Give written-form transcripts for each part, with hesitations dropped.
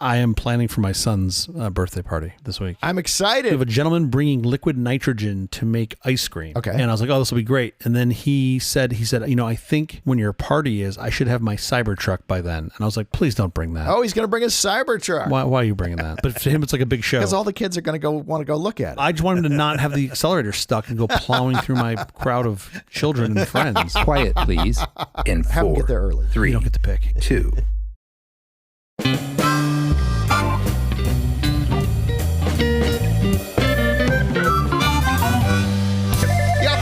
I am planning for my son's birthday party this week. I'm excited. We have a gentleman bringing liquid nitrogen to make ice cream. Okay. And I was like, oh, this will be great. And then he said, I think when your party is, I should have my Cybertruck by then. And I was like, please don't bring that. Oh, he's going to bring his Cybertruck. Why are you bringing that? But for him, it's like a big show. Because all the kids are going to want to go look at it. I just want him to not have the accelerator stuck and go plowing through my crowd of children and friends. Quiet, please. In 4, Have him get there early. 3, You don't get to pick. 2.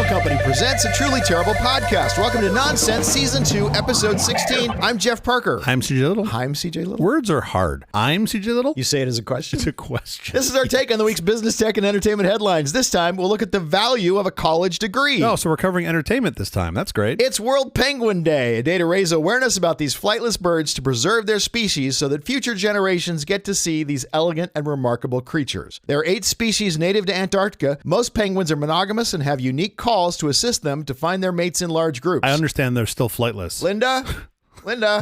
Company presents a truly terrible podcast. Welcome to Nonsense Season 2, Episode 16. I'm Jeff Parker. I'm CJ Little. I'm CJ Little. Words are hard. I'm CJ Little. You say it as a question? It's a question. This is our take on the week's business, tech, and entertainment headlines. This time, we'll look at the value of a college degree. Oh, so we're covering entertainment this time. That's great. It's World Penguin Day, a day to raise awareness about these flightless birds to preserve their species so that future generations get to see these elegant and remarkable creatures. There are 8 species native to Antarctica. Most penguins are monogamous and have unique calls to assist them to find their mates in large groups. I understand they're still flightless. Linda?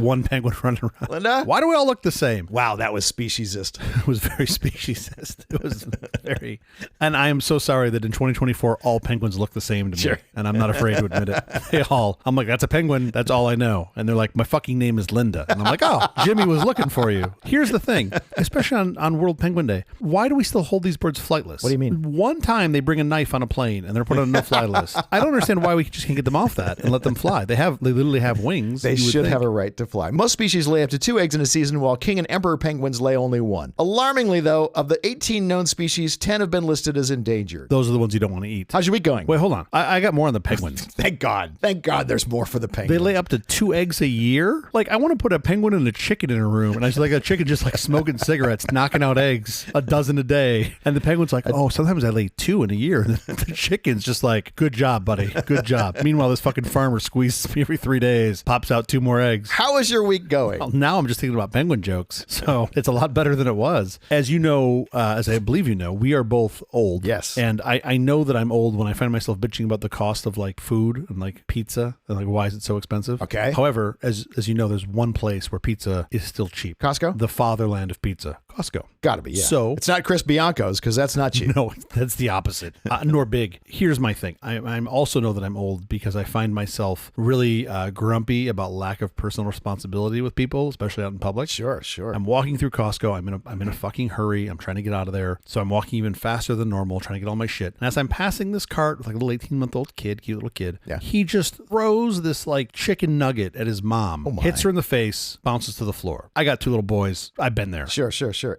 One penguin running around. Linda? Why do we all look the same? Wow, that was speciesist. It was very speciesist. It was very... And I am so sorry that in 2024, all penguins look the same to me. Sure. And I'm not afraid to admit it. They all... I'm like, that's a penguin. That's all I know. And they're like, my fucking name is Linda. And I'm like, oh, Jimmy was looking for you. Here's the thing, especially on World Penguin Day. Why do we still hold these birds flightless? What do you mean? One time they bring a knife on a plane and they're put on a no-fly list. I don't understand why we just can't get them off that and let them fly. They literally have wings. They should have a right to fly. Most species lay up to 2 eggs in a season, while king and emperor penguins lay only 1. Alarmingly, though, of the 18 known species, 10 have been listed as endangered. Those are the ones you don't want to eat. How's your week going? Wait, hold on. I got more on the penguins. Thank God. Thank God there's more for the penguin. They lay up to 2 eggs a year? Like, I want to put a penguin and a chicken in a room, and I see like a chicken just like smoking cigarettes, knocking out eggs, a dozen a day. And the penguin's like, oh, sometimes I lay 2 in a year. And the chicken's just like, good job, buddy. Good job. Meanwhile, this fucking farmer squeezes me every 3 days, pops out 2 more eggs. How is your week going? Well, now I'm just thinking about penguin jokes. So it's a lot better than it was. As you know, as I believe you know, we are both old. Yes. And I know that I'm old when I find myself bitching about the cost of like food and like pizza and like why is it so expensive? Okay. However, as you know, there's one place where pizza is still cheap. Costco? The fatherland of pizza. Costco. Gotta be, yeah. So it's not Chris Bianco's because that's not cheap. No, that's the opposite. Nor big. Here's my thing. I'm also know that I'm old because I find myself really grumpy about lack of personal responsibility with people, especially out in public. Sure. I'm walking through Costco. I'm in a fucking hurry. I'm trying to get out of there. So I'm walking even faster than normal, trying to get all my shit. And as I'm passing this cart with like a little 18-month-old kid, cute little kid, yeah. He just throws this like chicken nugget at his mom, hits her in the face, bounces to the floor. I got 2 little boys. I've been there. Sure.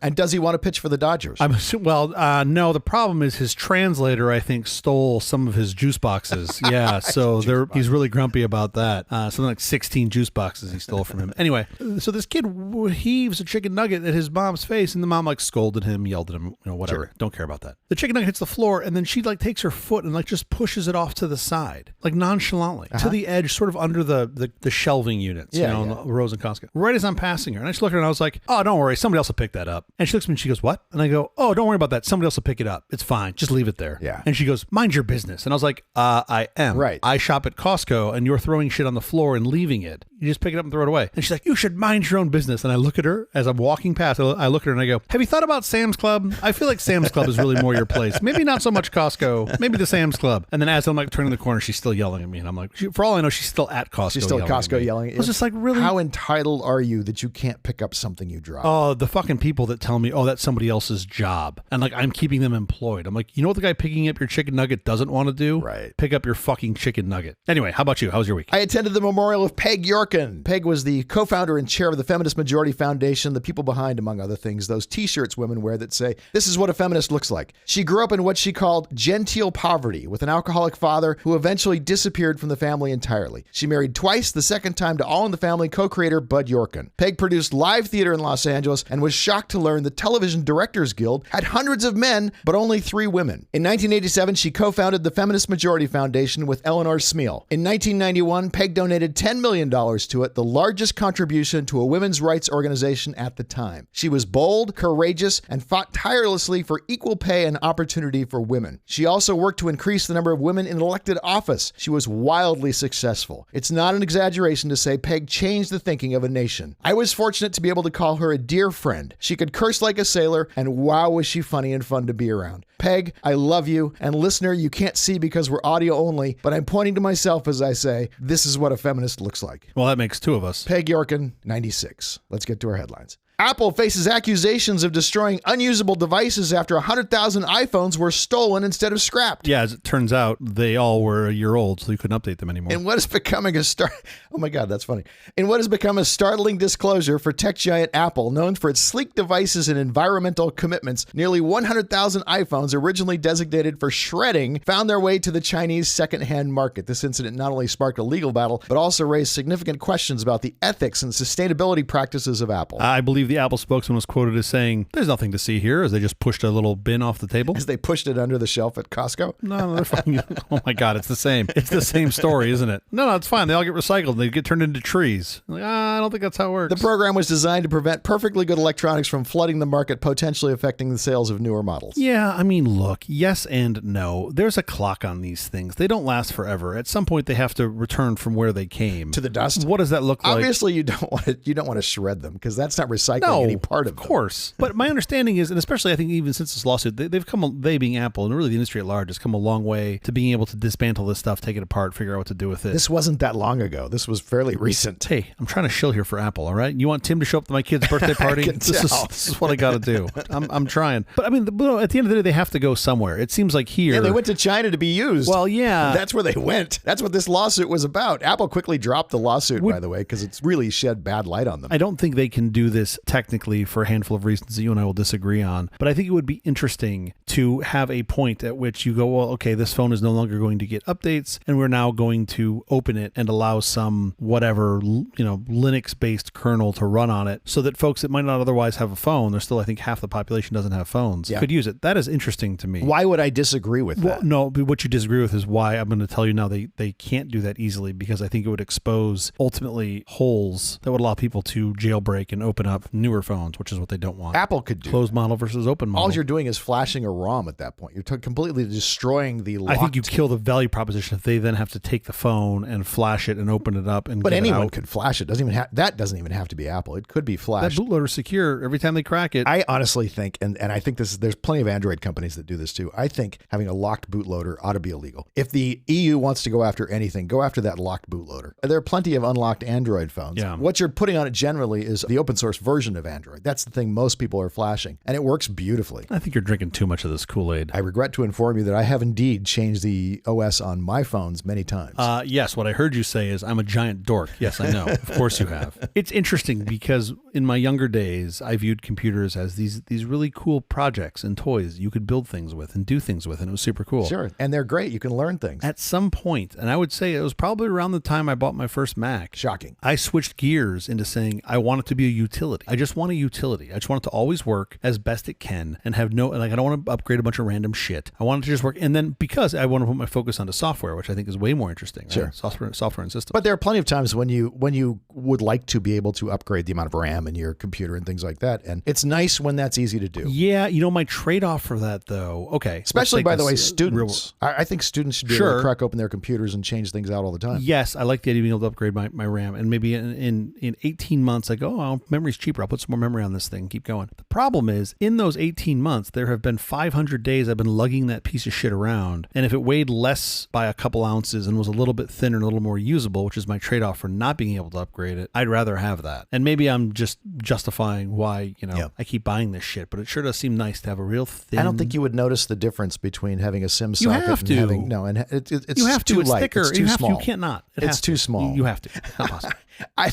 And does he want to pitch for the Dodgers? No, the problem is his translator, I think, stole some of his juice boxes. Yeah, so he's really grumpy about that. Something like 16 juice boxes he stole from him. Anyway, so this kid heaves a chicken nugget at his mom's face, and the mom like scolded him, yelled at him, whatever. Sure. Don't care about that. The chicken nugget hits the floor, and then she like takes her foot and like just pushes it off to the side, like nonchalantly, to the edge, sort of under the shelving units, in the rows in Costco. Right as I'm passing her, and I just look at her and I was like, oh, don't worry, somebody else will pick that up. And she looks at me and she goes, what? And I go, oh, don't worry about that. Somebody else will pick it up. It's fine. Just leave it there. Yeah. And she goes, mind your business. And I was like, I am. Right. I shop at Costco, and you're throwing shit on the floor and leaving it. You just pick it up and throw it away. And she's like, you should mind your own business. And I look at her as I'm walking past. I look at her and I go, have you thought about Sam's Club? I feel like Sam's Club is really more your place. Maybe not so much Costco. Maybe the Sam's Club. And then as I'm like turning the corner, she's still yelling at me. And I'm like, for all I know, she's still at Costco. She's still at Costco yelling at you. I was just like, really? How entitled are you that you can't pick up something you drop? Oh, the fucking people that tell me, oh, that's somebody else's job. And like, I'm keeping them employed. I'm like, you know what the guy picking up your chicken nugget doesn't want to do? Right. Pick up your fucking chicken nugget. Anyway, how about you? How was your week? I attended the memorial of Peg Yorkin. Peg was the co-founder and chair of the Feminist Majority Foundation, the people behind, among other things, those t-shirts women wear that say, this is what a feminist looks like. She grew up in what she called genteel poverty with an alcoholic father who eventually disappeared from the family entirely. She married twice, the second time to All in the Family co-creator Bud Yorkin. Peg produced live theater in Los Angeles and was shocked to learn the Television Directors Guild had hundreds of men, but only 3 women. In 1987, she co-founded the Feminist Majority Foundation with Eleanor Smeal. In 1991, Peg donated $10 million to it, the largest contribution to a women's rights organization at the time. She was bold, courageous, and fought tirelessly for equal pay and opportunity for women. She also worked to increase the number of women in elected office. She was wildly successful. It's not an exaggeration to say Peg changed the thinking of a nation. I was fortunate to be able to call her a dear friend. She could could curse like a sailor, and wow, was she funny and fun to be around. Peg, I love you, and listener, you can't see because we're audio only, but I'm pointing to myself as I say, this is what a feminist looks like. Well, that makes two of us. Peg Yorkin, 96. Let's get to our headlines. Apple faces accusations of destroying unusable devices after 100,000 iPhones were stolen instead of scrapped. Yeah, as it turns out, they all were a year old, so you couldn't update them anymore. In what is becoming oh my God, that's funny. In what has become a startling disclosure for tech giant Apple, known for its sleek devices and environmental commitments, nearly 100,000 iPhones originally designated for shredding found their way to the Chinese secondhand market. This incident not only sparked a legal battle, but also raised significant questions about the ethics and sustainability practices of Apple. I believe the Apple spokesman was quoted as saying, "There's nothing to see here," as they just pushed a little bin off the table. As they pushed it under the shelf at Costco? No, they're fine. Oh my God, it's the same. It's the same story, isn't it? No, it's fine. They all get recycled. They get turned into trees. Like, I don't think that's how it works. The program was designed to prevent perfectly good electronics from flooding the market, potentially affecting the sales of newer models. Yeah, I mean, look, yes and no. There's a clock on these things. They don't last forever. At some point, they have to return from where they came. To the dust? What does that look like? Obviously, you don't want to shred them because that's not recycling any part of them. Of course. But my understanding is, and especially I think even since this lawsuit, they being Apple, and really the industry at large, has come a long way to being able to dismantle this stuff, take it apart, figure out what to do with it. This wasn't that long ago. This was fairly recent. Hey, I'm trying to shill here for Apple, all right? You want Tim to show up to my kid's birthday party? This is what I got to do. I'm trying. But I mean, at the end of the day, they have to go somewhere. It seems like here. Yeah, they went to China to be used. Well, yeah. That's where they went. That's what this lawsuit was about. Apple quickly dropped the lawsuit, by the way, because it's really shed bad light on them. I don't think they can do this technically for a handful of reasons that you and I will disagree on. But I think it would be interesting to have a point at which you go, well, okay, this phone is no longer going to get updates, and we're now going to open it and allow some whatever, Linux-based kernel to run on it so that folks that might not otherwise have a phone, there's still, I think, half the population doesn't have phones, could use it. That is interesting to me. Why would I disagree with that? No, but what you disagree with is why I'm going to tell you now they can't do that easily, because I think it would expose, ultimately, holes that would allow people to jailbreak and open up newer phones, which is what they don't want. Apple could do closed model versus open model. All you're doing is flashing a ROM at that point. You're completely destroying the locked... I think you kill the value proposition if they then have to take the phone and flash it and open it up and But get anyone it out. could flash it. That doesn't even have to be Apple. It could be flashed. That bootloader's secure every time they crack it. I honestly think, and I think there's plenty of Android companies that do this too. I think having a locked bootloader ought to be illegal. If the EU wants to go after anything, go after that locked bootloader. There are plenty of unlocked Android phones. Yeah. What you're putting on it generally is the open source version of Android. That's the thing most people are flashing, and it works beautifully. I think you're drinking too much of this Kool-Aid. I regret to inform you that I have indeed changed the OS on my phones many times. Yes, what I heard you say is I'm a giant dork. Yes, I know. Of course you have. It's interesting because in my younger days, I viewed computers as these really cool projects and toys you could build things with and do things with, and it was super cool. Sure, and they're great. You can learn things. At some point, and I would say it was probably around the time I bought my first Mac. Shocking. I switched gears into saying I want it to be a utility. I just want a utility. I just want it to always work as best it can and have I don't want to upgrade a bunch of random shit. I want it to just work. And then because I want to put my focus onto software, which I think is way more interesting. Right? Sure. Software and systems. But there are plenty of times when you would like to be able to upgrade the amount of RAM in your computer and things like that. And it's nice when that's easy to do. Yeah, my trade-off for that though, okay. Especially, by the way, students. I think students should be able to crack open their computers and change things out all the time. Yes, I like the idea of being able to upgrade my RAM. And maybe in 18 months, I go, oh, memory's cheaper. I'll put some more memory on this thing. Keep going. The problem is, in those 18 months, there have been 500 days I've been lugging that piece of shit around. And if it weighed less by a couple ounces and was a little bit thinner and a little more usable, which is my trade-off for not being able to upgrade it, I'd rather have that. And maybe I'm just justifying why, I keep buying this shit, but it sure does seem nice to have a real thin... I don't think you would notice the difference between having a SIM socket you have and to. having... No, and it's you have to. too It's light. thicker. It's too you have small. To. You can't not. It's too small. You have to. Not possible.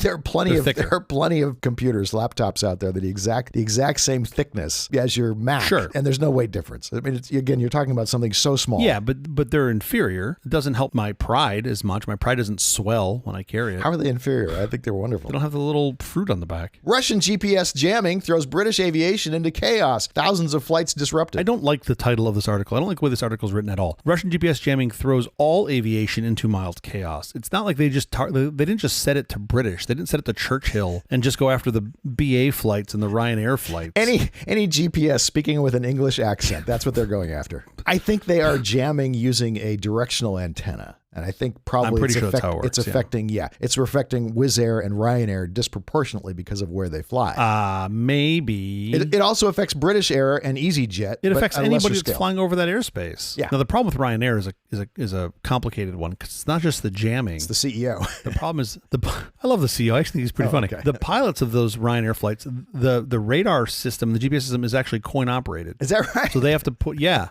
There are plenty of computers, laptops out there that the exact same thickness as your Mac. Sure. And there's no weight difference. I mean, again, you're talking about something so small. Yeah, but they're inferior. It doesn't help my pride as much. My pride doesn't swell when I carry it. How are they inferior? I think they're wonderful. They don't have the little fruit on the back. Russian GPS jamming throws British aviation into chaos. Thousands of flights disrupted. I don't like the title of this article. I don't like the way this article is written at all. Russian GPS jamming throws all aviation into mild chaos. It's not like they didn't just set it to British. They didn't set it to Churchill and just go after the BA flights and the Ryanair flights. Any GPS speaking with an English accent, that's what they're going after. I think they are jamming using a directional antenna. And I think probably I'm pretty sure that's how it works, it's affecting, it's affecting Wizz Air and Ryanair disproportionately because of where they fly. Maybe. It also affects British Air and EasyJet. It but affects at a lesser anybody that's scale. flying over that airspace. Yeah. Now, the problem with Ryanair is a complicated one because it's not just the jamming. It's the CEO. The problem is I love the CEO. I actually think he's pretty funny. okay. The pilots of those Ryanair flights, the radar system, the GPS system is actually coin operated. Is that right? So they have to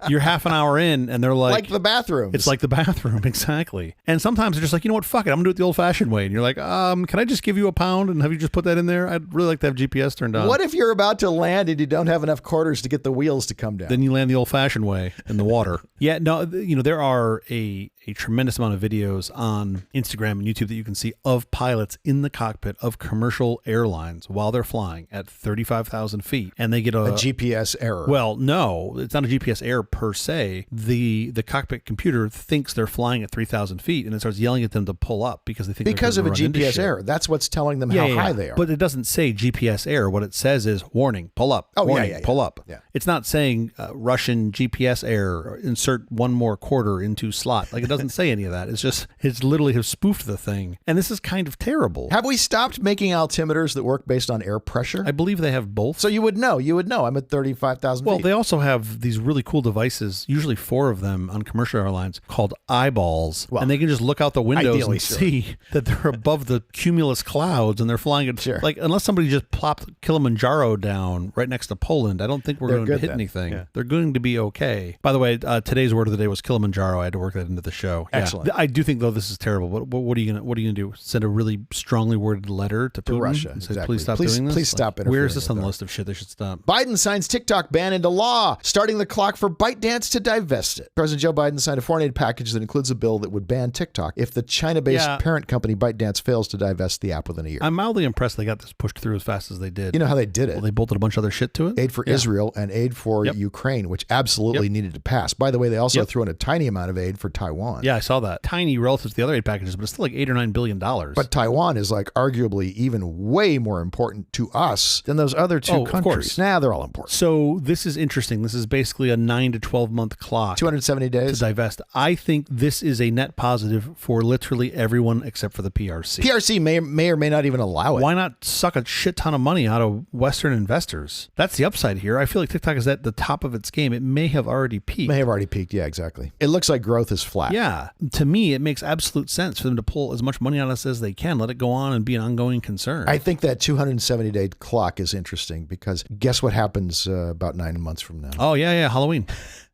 you're half an hour in and they're like the bathrooms. It's like the bathroom, exactly. And sometimes they're just like, you know what, fuck it, I'm gonna do it the old fashioned way. And you're like, can I just give you £1 and have you just put that in there? I'd really like to have GPS turned on. What if you're about to land and you don't have enough quarters to get the wheels to come down? Then you land the old fashioned way in the water. Yeah, no, there are a tremendous amount of videos on Instagram and YouTube that you can see of pilots in the cockpit of commercial airlines while they're flying at 35,000 feet, and they get a GPS error. Well, no, it's not a GPS error per se. The cockpit computer thinks they're flying at 3,000 feet, and it starts yelling at them to pull up because they think because they're of a run into GPS shit. error. That's what's telling them how high they are. But it doesn't say GPS error. What it says is warning, pull up. Warning, pull up. Yeah. It's not saying Russian GPS error, or insert one more quarter into slot. Like, it doesn't say any of that. It's literally have spoofed the thing. And this is kind of terrible. Have we stopped making altimeters that work based on air pressure? I believe they have both. So you would know. I'm at 35,000 Well, feet. they also have these really cool devices, usually 4 of them on commercial airlines, called eyeballs. Well, and they can just look out the windows ideally, and sure. see that they're above the cumulus clouds and they're flying at, Sure. like, unless somebody just plopped Kilimanjaro down right next to Poland, I don't think we're going to good hit then. anything. Yeah. They're going to be okay. By the way, today's word of the day was Kilimanjaro. I had to work that into the show. Yeah. Excellent. I do think, though, this is terrible. What are you gonna do? Send a really strongly worded letter to Putin Russia, and say, exactly. please stop Please- doing this? please stop Where interfering is this with on the our- list of shit they should stop? Biden signs TikTok ban into law, starting the clock for ByteDance to divest it. President Joe Biden signed a foreign aid package that includes a bill that would ban TikTok if the China-based Yeah. parent company ByteDance fails to divest the app within a year. I'm mildly impressed they got this pushed through as fast as they did. You know how they did it? Well, they bolted a bunch of other shit to it. Aid for Israel and aid for Ukraine, which absolutely needed to pass. By the way, they also threw in a tiny amount of aid for Taiwan. Yeah, I saw that. Tiny relative to the other aid packages, but it's still like $8 or $9 billion. But Taiwan is like arguably even way more important to us than those other two Of countries. course. Nah, they're all important. So this is interesting. This is basically a 9 to 12 month clock 270 to days. divest. I think this is a net positive for literally everyone except for the PRC. PRC may or may not even allow it. Why not suck a shit ton of money out of Western investors? That's the upside here. I feel like TikTok is at the top of its game. It may have already peaked. May have already peaked. Yeah, exactly. It looks like growth is flat. Yeah. To me, it makes absolute sense for them to pull as much money out of us as they can. Let it go on and be an ongoing concern. I think that 270-day clock is interesting because guess what happens about 9 months from now? Oh, yeah, Halloween.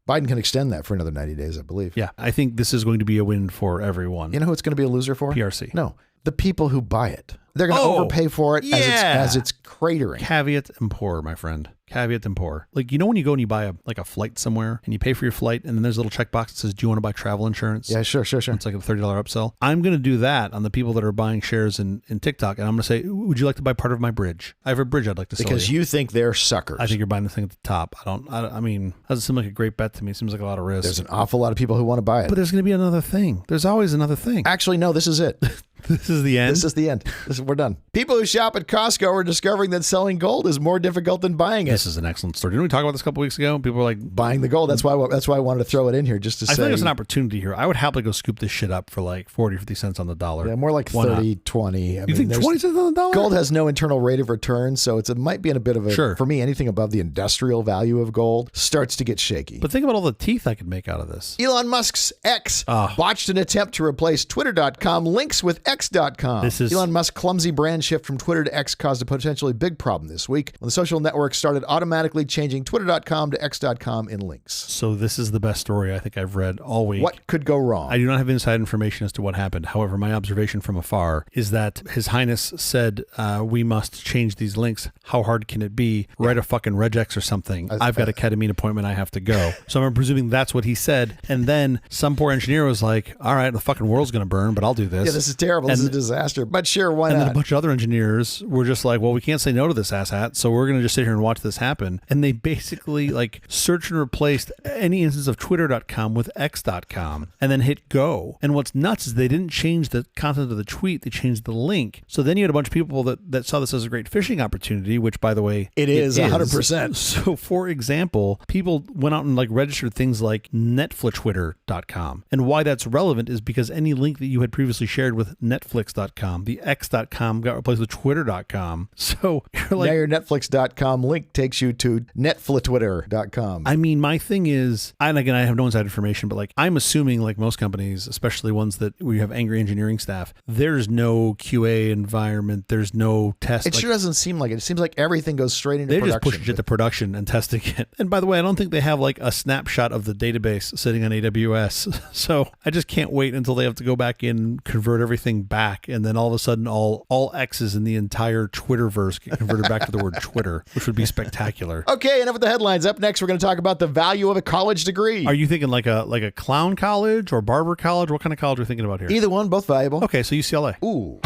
Biden can extend that for another 90 days, I believe. Yeah, I think this is going to be a win for everyone. You know who it's going to be a loser for? PRC. No, the people who buy it. They're going to overpay for it as it's cratering. Caveat emptor, my friend. Caveat emptor. Like, you know when you go and you buy a flight somewhere and you pay for your flight and then there's a little checkbox that says, do you want to buy travel insurance? Yeah, sure. It's like a $30 upsell. I'm going to do that on the people that are buying shares in TikTok. And I'm going to say, would you like to buy part of my bridge? I have a bridge I'd like to sell Because you. you think they're suckers. I think you're buying the thing at the top. I mean, doesn't seem like a great bet to me. It seems like a lot of risk. There's an awful lot of people who want to buy it. But there's going to be another thing. There's always another thing. Actually, no, this is it. This is the end. This is the end. We're done. People who shop at Costco are discovering that selling gold is more difficult than buying it. This is an excellent story. Didn't we talk about this a couple weeks ago? People were like, Buying the gold. That's why I wanted to throw it in here just to say. I feel like there's an opportunity here. I would happily go scoop this shit up for like 40, 50 cents on the dollar. Yeah, more like Why 30, not? 20. You think 20 cents on the dollar? Gold has no internal rate of return, so it might be in a bit of a, Sure. for me, anything above the industrial value of gold starts to get shaky. But think about all the teeth I could make out of this. Elon Musk's X botched an attempt to replace Twitter.com links with X.com. Elon Musk's clumsy brand shift from Twitter to X caused a potentially big problem this week when the social network started automatically changing Twitter.com to X.com in links. So this is the best story I think I've read all week. What could go wrong? I do not have inside information as to what happened. However, my observation from afar is that His Highness said, we must change these links. How hard can it be? Write a fucking regex or something. I've got a ketamine appointment. I have to go. So I'm presuming that's what he said. And then some poor engineer was like, all right, the fucking world's going to burn, but I'll do this. Yeah, this is terrible. terrible. This is a disaster. But sure, why And not? then a bunch of other engineers were just like, well, we can't say no to this asshat, so we're going to just sit here and watch this happen. And they basically like searched and replaced any instance of twitter.com with x.com and then hit go. And what's nuts is they didn't change the content of the tweet, they changed the link. So then you had a bunch of people that saw this as a great phishing opportunity, which, by the way, it is 100%. So, for example, people went out and like registered things like netflixtwitter.com. And why that's relevant is because any link that you had previously shared with netflix.com, the x.com got replaced with twitter.com. So you're like, now your netflix.com link takes you to netflitwitter.com. I mean, my thing is, and again, I have no inside information, but like I'm assuming like most companies, especially ones that where you have angry engineering staff, there's no QA environment, there's no test. It sure doesn't seem like it. It seems like everything goes straight into They're production. just pushing it to production and testing it. And by the way, I don't think they have like a snapshot of the database sitting on AWS. So I just can't wait until they have to go back in, convert everything back, and then all of a sudden all X's in the entire Twitterverse get converted back to the word Twitter, which would be spectacular. Okay, enough with the headlines. Up next, we're going to talk about the value of a college degree. Are you thinking like a clown college or barber college? What kind of college are we thinking about here? Either one, both valuable. Okay, so UCLA. Ooh.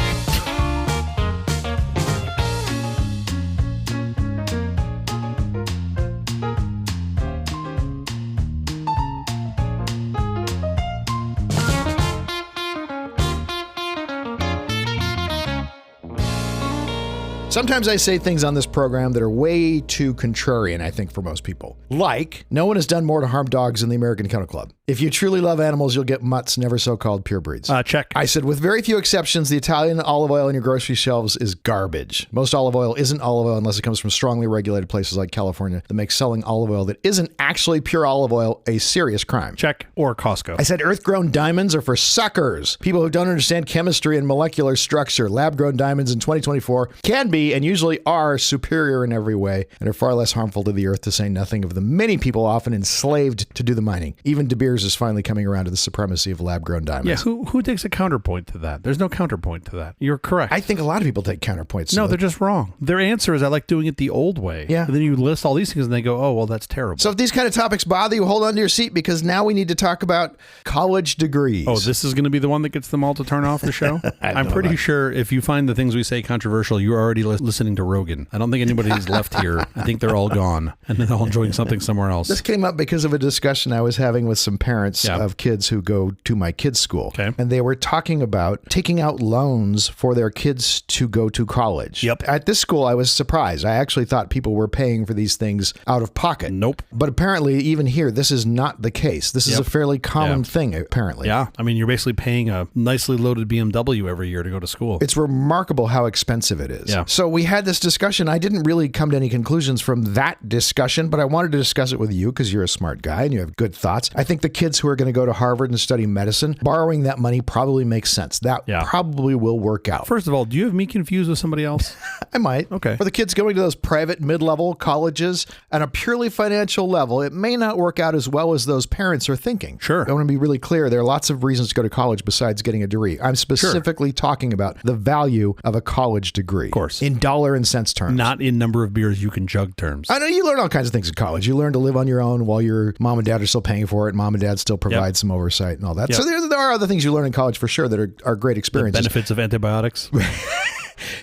Sometimes I say things on this program that are way too contrarian, I think, for most people. Like, no one has done more to harm dogs than the American Kennel Club. If you truly love animals, you'll get mutts, never so-called pure breeds. Check. I said, with very few exceptions, the Italian olive oil in your grocery shelves is garbage. Most olive oil isn't olive oil unless it comes from strongly regulated places like California that make selling olive oil that isn't actually pure olive oil a serious crime. Check. Or Costco. I said earth-grown diamonds are for suckers. People who don't understand chemistry and molecular structure. Lab-grown diamonds in 2024 can be and usually are superior in every way and are far less harmful to the earth, to say nothing of the many people often enslaved to do the mining. Even De Beers is finally coming around to the supremacy of lab-grown diamonds. Yeah, who takes a counterpoint to that? There's no counterpoint to that. You're correct. I think a lot of people take counterpoints. No, they're just wrong. Their answer is, I like doing it the old way. Yeah. And then you list all these things and they go, oh, well, that's terrible. So if these kind of topics bother you, hold on to your seat, because now we need to talk about college degrees. Oh, this is going to be the one that gets them all to turn off the show? I'm pretty sure if you find the things we say controversial, you're already listening to Rogan. I don't think anybody's left here. I think they're all gone and they're all enjoying something somewhere else. This came up because of a discussion I was having with some parents of kids who go to my kids' school. Okay. And they were talking about taking out loans for their kids to go to college. Yep. At this school, I was surprised. I actually thought people were paying for these things out of pocket. Nope. But apparently, even here, this is not the case. This is a fairly common thing, apparently. Yeah. I mean, you're basically paying a nicely loaded BMW every year to go to school. It's remarkable how expensive it is. Yeah. So we had this discussion. I didn't really come to any conclusions from that discussion, but I wanted to discuss it with you because you're a smart guy and you have good thoughts. I think the kids who are going to go to Harvard and study medicine, borrowing that money probably makes sense. That probably will work out. First of all, do you have me confused with somebody else? I might. Okay. For the kids going to those private mid-level colleges on a purely financial level, it may not work out as well as those parents are thinking. Sure. I want to be really clear. There are lots of reasons to go to college besides getting a degree. I'm specifically talking about the value of a college degree. Of course. In dollar and cents terms. Not in number of beers you can jug terms. I know you learn all kinds of things in college. You learn to live on your own while your mom and dad are still paying for it, and mom and dad still provide some oversight and all that. Yep. So there are other things you learn in college for sure that are great experiences. The benefits of antibiotics.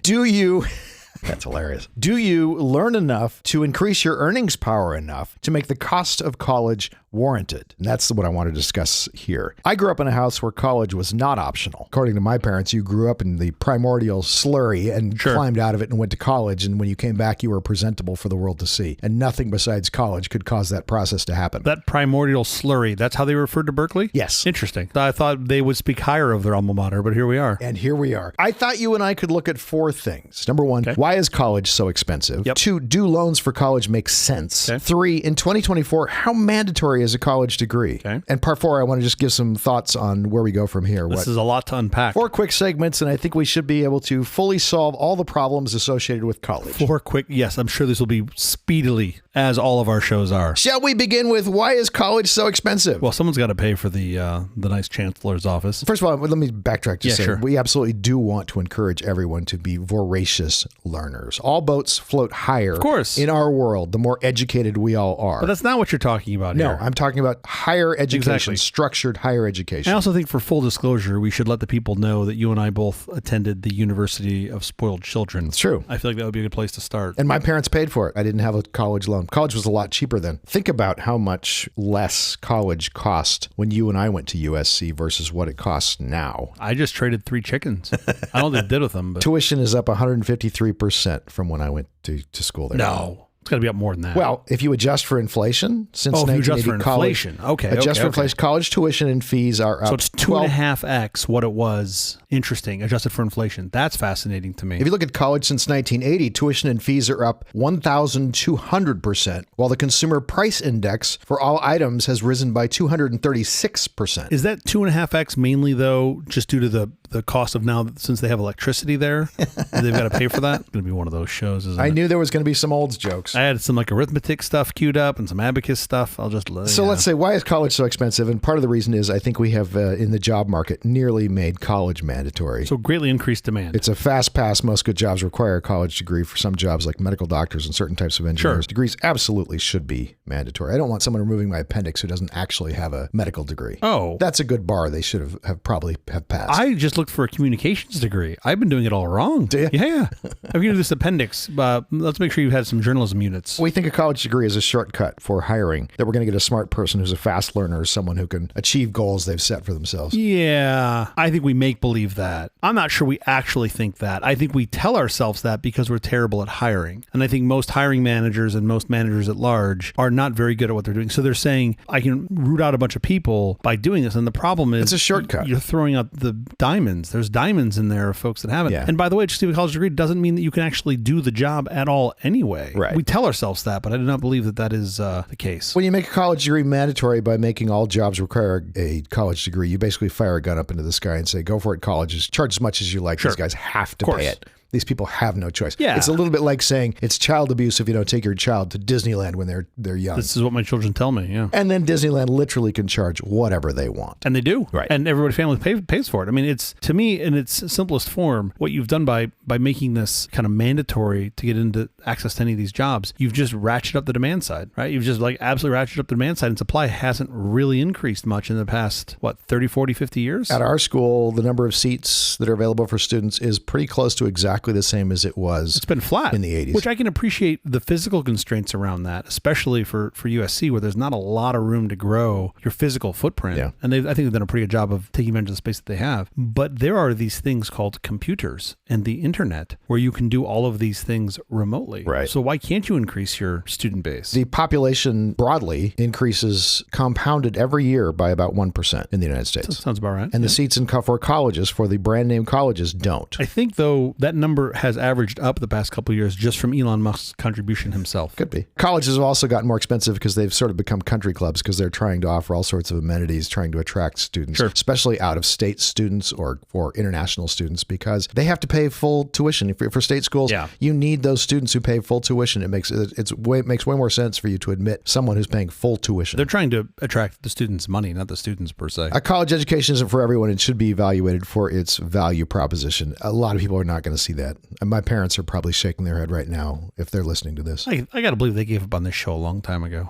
Do you... That's hilarious. Do you learn enough to increase your earnings power enough to make the cost of college warranted? And that's what I want to discuss here. I grew up in a house where college was not optional. According to my parents, you grew up in the primordial slurry and climbed out of it and went to college. And when you came back, you were presentable for the world to see. And nothing besides college could cause that process to happen. That primordial slurry, that's how they referred to Berkeley? Yes. Interesting. I thought they would speak higher of their alma mater, but here we are. And here we are. I thought you and I could look at four things. Number one, why is college so expensive? Yep. 2, do loans for college make sense? Okay. 3, in 2024, how mandatory is a college degree? Okay. And part 4, I want to just give some thoughts on where we go from here. This is a lot to unpack. 4 quick segments, and I think we should be able to fully solve all the problems associated with college. 4 quick, yes, I'm sure this will be speedily as all of our shows are. Shall we begin with why is college so expensive? Well, someone's got to pay for the nice chancellor's office. First of all, let me backtrack to say sure. we absolutely do want to encourage everyone to be voracious learners. All boats float higher. Of course. In our world, the more educated we all are. But that's not what you're talking about No, here. I'm talking about higher education, Exactly. structured higher education. I also think for full disclosure, we should let the people know that you and I both attended the University of Spoiled Children. It's true. I feel like that would be a good place to start. And my parents paid for it. I didn't have a college loan. College was a lot cheaper then. Think about how much less college cost when you and I went to USC versus what it costs now. I just traded 3 chickens. I don't know what they did with them, but Tuition is up 153% from when I went to school there. no. It's got to be up more than that. Well, if you adjust for inflation, since if you 1980, adjust for inflation. Okay, adjust for okay. inflation, college tuition and fees are up. So it's 2.5x what it was. Interesting. Adjusted for inflation. That's fascinating to me. If you look at college since 1980, tuition and fees are up 1,200%, while the consumer price index for all items has risen by 236%. Is that 2.5x mainly, though, just due to the cost of now, since they have electricity there, they've got to pay for that? It's going to be one of those shows, isn't it? I knew there was going to be some olds jokes. I had some like arithmetic stuff queued up and some abacus stuff. I'll just So let's say, why is college so expensive? And part of the reason is I think we have, in the job market, nearly made college mandatory. So greatly increased demand. It's a fast pass. Most good jobs require a college degree. For some jobs like medical doctors and certain types of engineers, degrees absolutely should be mandatory. I don't want someone removing my appendix who doesn't actually have a medical degree. Oh. That's a good bar. They should have probably have passed. I just looked for a communications degree. I've been doing it all wrong. Do you? Yeah. I'm going to do this appendix. Let's make sure you had some journalism units. We think a college degree is a shortcut for hiring, that we're going to get a smart person who's a fast learner, someone who can achieve goals they've set for themselves. Yeah, I think we make believe that. I'm not sure we actually think that. I think we tell ourselves that because we're terrible at hiring. And I think most hiring managers and most managers at large are not very good at what they're doing. So they're saying, I can root out a bunch of people by doing this. And the problem is, It's a shortcut. You're throwing out the diamonds. There's diamonds in there of folks that haven't. Yeah. And by the way, just to have a college degree doesn't mean that you can actually do the job at all anyway. Right. We tell ourselves that, but I do not believe that that is the case. When you make a college degree mandatory by making all jobs require a college degree, you basically fire a gun up into the sky and say, go for it, colleges. Charge as much as you like. Sure. These guys have to Of course. pay it. These people have no choice. Yeah. It's a little bit like saying it's child abuse if you don't take your child to Disneyland when they're young. This is what my children tell me, yeah. And then Disneyland literally can charge whatever they want. And they do. Right. And everybody's family pays for it. I mean, it's, to me, in its simplest form, what you've done by making this kind of mandatory to get into access to any of these jobs, you've just ratcheted up the demand side, right? You've just like absolutely ratcheted up the demand side, and supply hasn't really increased much in the past, 30, 40, 50 years? At our school, the number of seats that are available for students is pretty close to exactly the same as it was. It's been flat in the 80s. Which I can appreciate the physical constraints around that, especially for USC, where there's not a lot of room to grow your physical footprint. Yeah. And I think they've done a pretty good job of taking advantage of the space that they have. But there are these things called computers and the internet where you can do all of these things remotely. Right. So why can't you increase your student base? The population broadly increases compounded every year by about 1% in the United States. Sounds about right. And the seats in for colleges, for the brand name colleges, don't. I think, though, that number has averaged up the past couple of years just from Elon Musk's contribution himself. Could be. Colleges have also gotten more expensive because they've sort of become country clubs because they're trying to offer all sorts of amenities, trying to attract students, especially out-of-state students or for international students, because they have to pay full tuition. For state schools, you need those students who pay full tuition. It makes way more sense for you to admit someone who's paying full tuition. They're trying to attract the students' money, not the students per se. A college education isn't for everyone. It should be evaluated for its value proposition. A lot of people are not going to see that. And my parents are probably shaking their head right now if they're listening to this. I got to believe they gave up on this show a long time ago.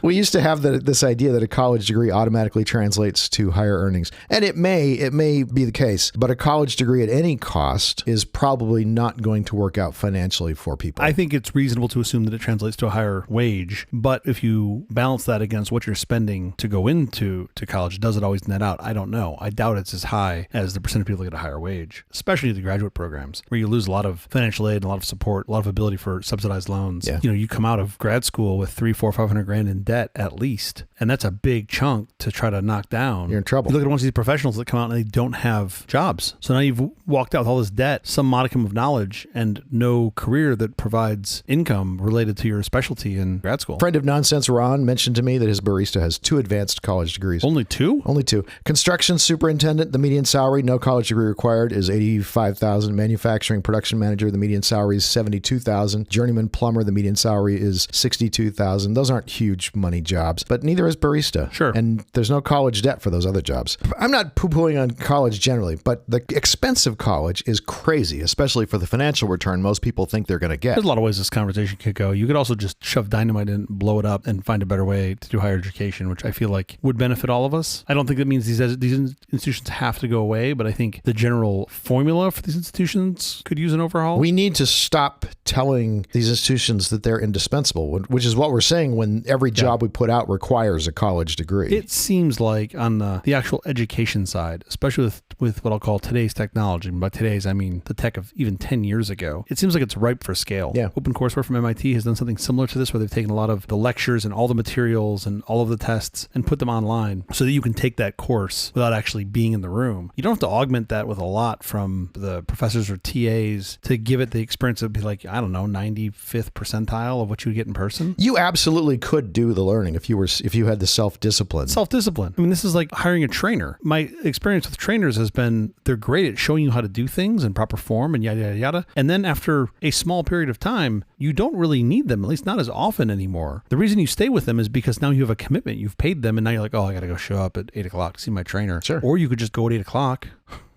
We used to have this idea that a college degree automatically translates to higher earnings. And it may be the case, but a college degree at any cost is probably not going to work out financially for people. I think it's reasonable to assume that it translates to a higher wage, but if you balance that against what you're spending to go into college, does it always net out? I don't know. I doubt it's as high as the percent of people that get a higher wage, especially the graduate programs, where you lose a lot of financial aid and a lot of support, a lot of ability for subsidized loans. Yeah. You come out of grad school with $300,000, $400,000, $500,000 in debt at least. And that's a big chunk to try to knock down. You're in trouble. You look at one of these professionals that come out and they don't have jobs. So now you've walked out with all this debt, some modicum of knowledge, and no career that provides income related to your specialty in grad school. Friend of Nonsense Ron mentioned to me that his barista has 2 advanced college degrees. Only 2? Only 2. Construction superintendent, the median salary, no college degree required, is $85,000. Manufacturing production manager, the median salary is $72,000. Journeyman plumber, the median salary is $62,000. Those aren't huge money jobs, but neither is barista. Sure. And there's no college debt for those other jobs. I'm not poo-pooing on college generally, but the expense of college is crazy, especially for the financial return most people think they're going to get. There's a lot of ways this conversation could go. You could also just shove dynamite in, blow it up, and find a better way to do higher education, which I feel like would benefit all of us. I don't think that means these institutions have to go away, but I think the general formula for these institutions could use an overhaul. We need to stop telling these institutions that they're indispensable, which is what we're saying when every job we put out requires a college degree. It seems like on the actual education side, especially with what I'll call today's technology, and by today's I mean the tech of even 10 years ago, it seems like it's ripe for scale. Yeah. OpenCourseWare from MIT has done something similar to this, where they've taken a lot of the lectures and all the materials and all of the tests and put them online so that you can take that course without actually being in the room. You don't have to augment that with a lot from the professors or TAs to give it the experience of be like, I don't know, 95th percentile of what you would get in person. You absolutely could do the learning if you had the self-discipline. Self-discipline. I mean, this is like hiring a trainer. My experience with trainers has been they're great at showing you how to do things in proper form and yada, yada, yada. And then after a small period of time, you don't really need them, at least not as often anymore. The reason you stay with them is because now you have a commitment. You've paid them and now you're like, oh, I got to go show up at 8 o'clock to see my trainer. Sure. Or you could just go at 8 o'clock.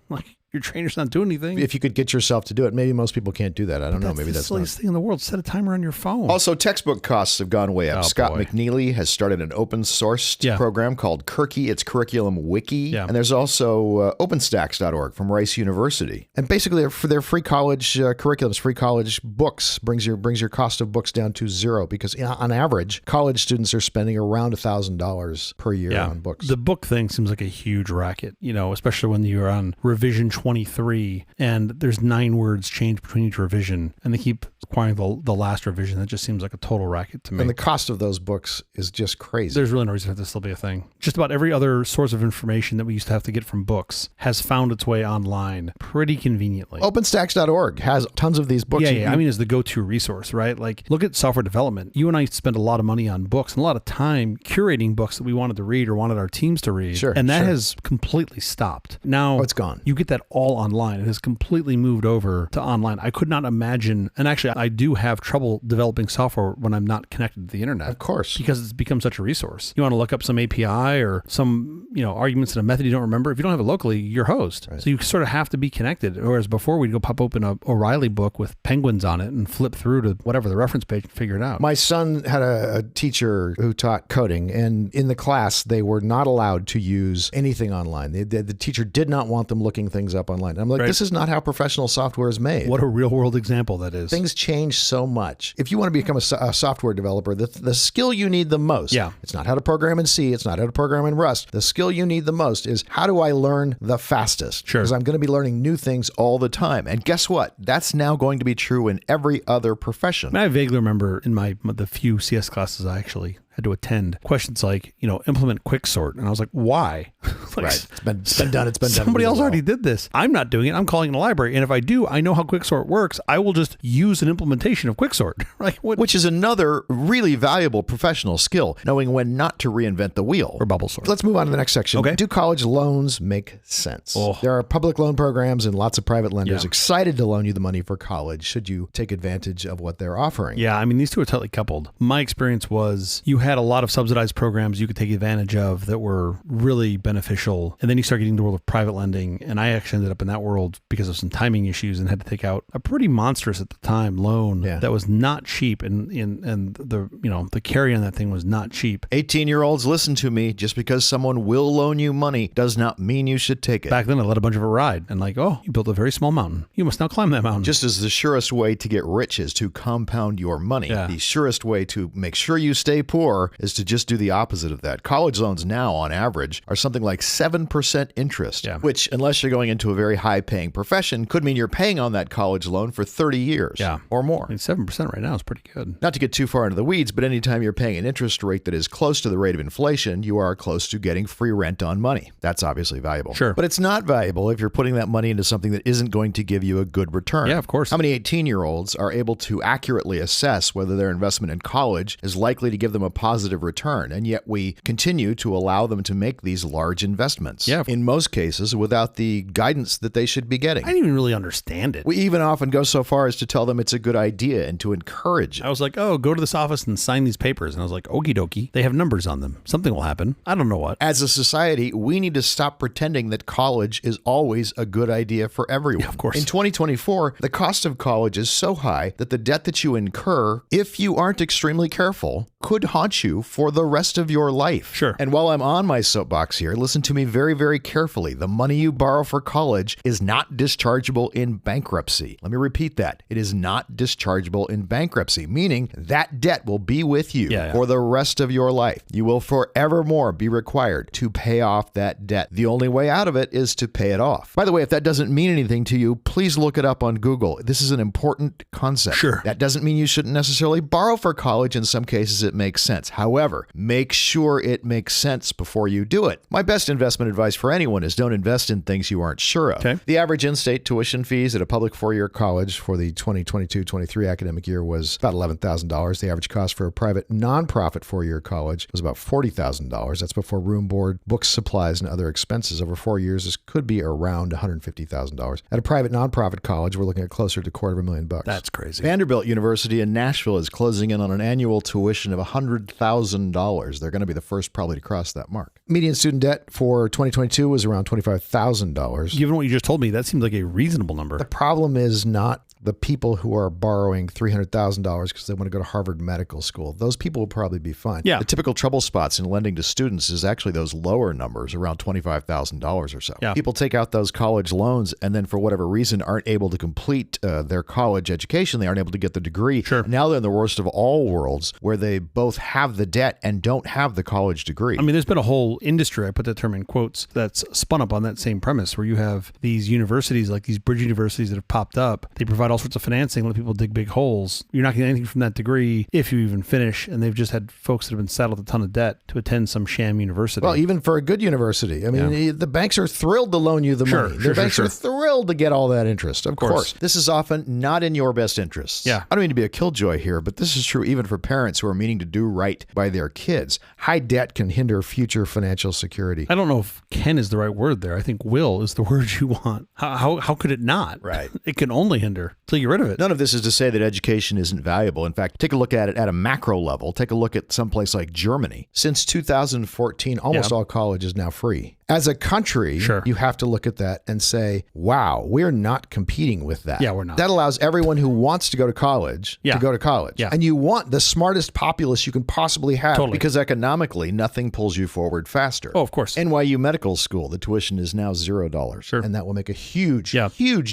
Like, your trainer's not doing anything. If you could get yourself to do it, maybe most people can't do that. I don't know. Maybe that's the silliest thing in the world. Set a timer on your phone. Also, textbook costs have gone way up. Oh, Scott boy. McNeely has started an open source program called Kirky. It's Curriculum Wiki. Yeah. And there's also OpenStax.org from Rice University. And basically, for their free college curriculums, free college books, brings your cost of books down to 0 because on average, college students are spending around $1,000 per year on books. The book thing seems like a huge racket, especially when you're on revision 23 and there's 9 words changed between each revision and they keep requiring the last revision. That just seems like a total racket to me. And the cost of those books is just crazy. There's really no reason for this to still be a thing. Just about every other source of information that we used to have to get from books has found its way online pretty conveniently. OpenStax.org has tons of these books. Yeah. I mean, it's the go-to resource, right? Like, look at software development. You and I spend a lot of money on books and a lot of time curating books that we wanted to read or wanted our teams to read. Sure. And that has completely stopped. Now, it's gone. You get that all online. It has completely moved over to online. I could not imagine, and actually I do have trouble developing software when I'm not connected to the internet. Of course. Because it's become such a resource. You want to look up some API or some, arguments in a method you don't remember. If you don't have it locally, you're host. Right. So you sort of have to be connected. Whereas before we'd go pop open a O'Reilly book with penguins on it and flip through to whatever the reference page and figure it out. My son had a teacher who taught coding, and in the class, they were not allowed to use anything online. The teacher did not want them looking things up online. And I'm like, This is not how professional software is made. What a real world example that is. Things change so much. If you want to become a software developer, the skill you need the most, it's not how to program in C, it's not how to program in Rust. The skill you need the most is how do I learn the fastest? Sure. Because I'm going to be learning new things all the time. And guess what? That's now going to be true in every other profession. I vaguely remember in the few CS classes I actually had to attend questions like, implement quicksort. And I was like, why? Right. It's been done. It's been done. Somebody else already did this. I'm not doing it. I'm calling it a library. And if I do, I know how quicksort works. I will just use an implementation of quicksort. Right? Which is another really valuable professional skill, knowing when not to reinvent the wheel. Or bubble sort. Let's move on to the next section. Okay. Do college loans make sense? Oh. There are public loan programs and lots of private lenders excited to loan you the money for college should you take advantage of what they're offering. Yeah, I mean, these two are tightly coupled. My experience was you had a lot of subsidized programs you could take advantage of that were really beneficial. And then you start getting the world of private lending. And I actually ended up in that world because of some timing issues and had to take out a pretty monstrous at the time loan that was not cheap. And the carry on that thing was not cheap. 18-year-olds, listen to me. Just because someone will loan you money does not mean you should take it. Back then, I let a bunch of it ride. And you built a very small mountain. You must now climb that mountain. Just as the surest way to get rich is to compound your money, the surest way to make sure you stay poor is to just do the opposite of that. College loans now, on average, are something like 7% interest, Yeah. which, unless you're going into a very high-paying profession, could mean you're paying on that college loan for 30 years or more. I mean, 7% right now is pretty good. Not to get too far into the weeds, but anytime you're paying an interest rate that is close to the rate of inflation, you are close to getting free rent on money. That's obviously valuable. Sure. But it's not valuable if you're putting that money into something that isn't going to give you a good return. Yeah, of course. How many 18-year-olds are able to accurately assess whether their investment in college is likely to give them a positive return? And yet we continue to allow them to make these large investments. Yeah. In most cases, without the guidance that they should be getting. I didn't even really understand it. We even often go so far as to tell them it's a good idea and to encourage it. I was like, oh, go to this office and sign these papers. And I was like, okie dokie. They have numbers on them. Something will happen. I don't know what. As a society, we need to stop pretending that college is always a good idea for everyone. Yeah, of course. In 2024, the cost of college is so high that the debt that you incur, if you aren't extremely careful, could haunt you for the rest of your life. Sure. And while I'm on my soapbox here, listen to me very, very carefully. The money you borrow for college is not dischargeable in bankruptcy. Let me repeat that. It is not dischargeable in bankruptcy, meaning that debt will be with you for the rest of your life. You will forevermore be required to pay off that debt. The only way out of it is to pay it off. By the way, if that doesn't mean anything to you, please look it up on Google. This is an important concept. Sure. That doesn't mean you shouldn't necessarily borrow for college. In some cases, it makes sense. However, make sure it makes sense before you do it. My best investment advice for anyone is don't invest in things you aren't sure of. Okay. The average in-state tuition fees at a public four-year college for the 2022-23 academic year was about $11,000. The average cost for a private nonprofit four-year college was about $40,000. That's before room, board, books, supplies, and other expenses. Over 4 years, this could be around $150,000. At a private nonprofit college, we're looking at closer to $250,000. That's crazy. Vanderbilt University in Nashville is closing in on an annual tuition of $100,000. They're going to be the first probably to cross that mark. Median student debt for 2022 was around $25,000. Given what you just told me, that seems like a reasonable number. The problem is not the people who are borrowing $300,000 because they want to go to Harvard Medical School. Those people will probably be fine. Yeah. The typical trouble spots in lending to students is actually those lower numbers, around $25,000 or so. Yeah. People take out those college loans and then for whatever reason aren't able to complete their college education. They aren't able to get the degree. Sure. Now they're in the worst of all worlds where they both have the debt and don't have the college degree. I mean, there's been a whole industry, I put that term in quotes, that's spun up on that same premise where you have these universities, like these bridge universities that have popped up. They provide all sorts of financing, let people dig big holes. You're not getting anything from that degree if you even finish. And they've just had folks that have been saddled with a ton of debt to attend some sham university. Well, even for a good university. I mean, the banks are thrilled to loan you the money. The banks are thrilled to get all that interest. Of course. This is often not in your best interests. Yeah. I don't mean to be a killjoy here, but this is true even for parents who are meaning to do right by their kids. High debt can hinder future financial security. I don't know if can is the right word there. I think will is the word you want. How could it not? Right. It can only hinder till you get rid of it. None of this is to say that education isn't valuable. In fact, take a look at it at a macro level. Take a look at someplace like Germany. Since 2014, almost all college is now free. As a country, you have to look at that and say, wow, we're not competing with that. Yeah, we're not. That allows everyone who wants to go to college to go to college. Yeah. And you want the smartest populace you can possibly have because economically, nothing pulls you forward faster. Oh, of course. NYU Medical School, the tuition is now $0. Sure. And that will make a huge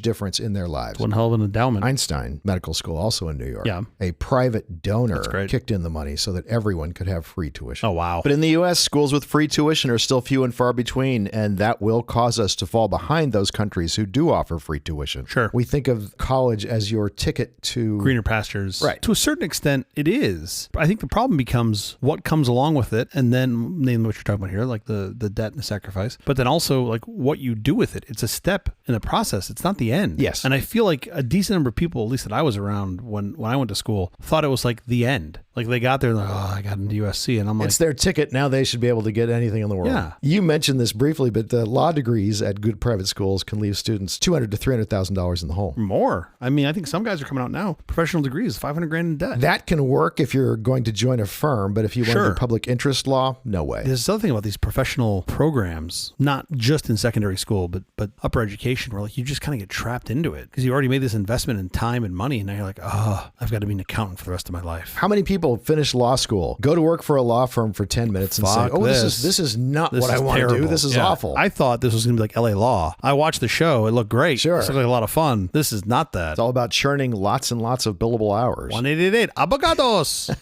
difference in their lives. One hell of an endowment. Einstein Medical School, also in New York. Yeah. A private donor kicked in the money so that everyone could have free tuition. Oh, wow. But in the U.S., schools with free tuition are still few and far between, and that will cause us to fall behind those countries who do offer free tuition. Sure. We think of college as your ticket to greener pastures. Right. To a certain extent, it is. I think the problem becomes what comes along with it, and then namely what you're talking about here, like the debt and the sacrifice, but then also like what you do with it. It's a step in the process. It's not the end. Yes. And I feel like a decent number of people, at least that I was around when I went to school, thought it was like the end. Like they got there and like, oh, I got into USC. And I'm like, it's their ticket. Now they should be able to get anything in the world. Yeah. You mentioned this briefly, but the law degrees at good private schools can leave students $200,000 to $300,000 in the hole. More. I mean, I think some guys are coming out now. Professional degrees, $500,000 in debt. That can work if you're going to join a firm, but if you want to do public interest law, no way. There's another thing about these professional programs, not just in secondary school, but upper education, where like you just kind of get trapped into it because you already made this investment in time and money, and now you're like, oh, I've got to be an accountant for the rest of my life. How many people finish law school, go to work for a law firm for 10 minutes and say, oh, this is not what I want to do. This is awful. I thought this was going to be like LA Law. I watched the show. It looked great. Sure. It looked like a lot of fun. This is not that. It's all about churning lots and lots of billable hours. 1888 avocados.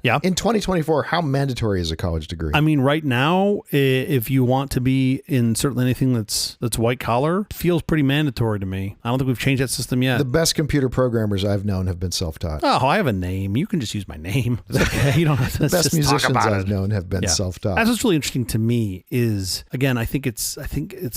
Yeah. In 2024, how mandatory is a college degree? I mean, right now, if you want to be in certainly anything that's white collar, it feels pretty mandatory to me. I don't think we've changed that system yet. The best computer programmers I've known have been self-taught. Oh, I have a name. You can just use my name. It's okay. You don't have to The best just talk musicians about I've it. known have been self-taught. That's what's really interesting to me is, again, I think it's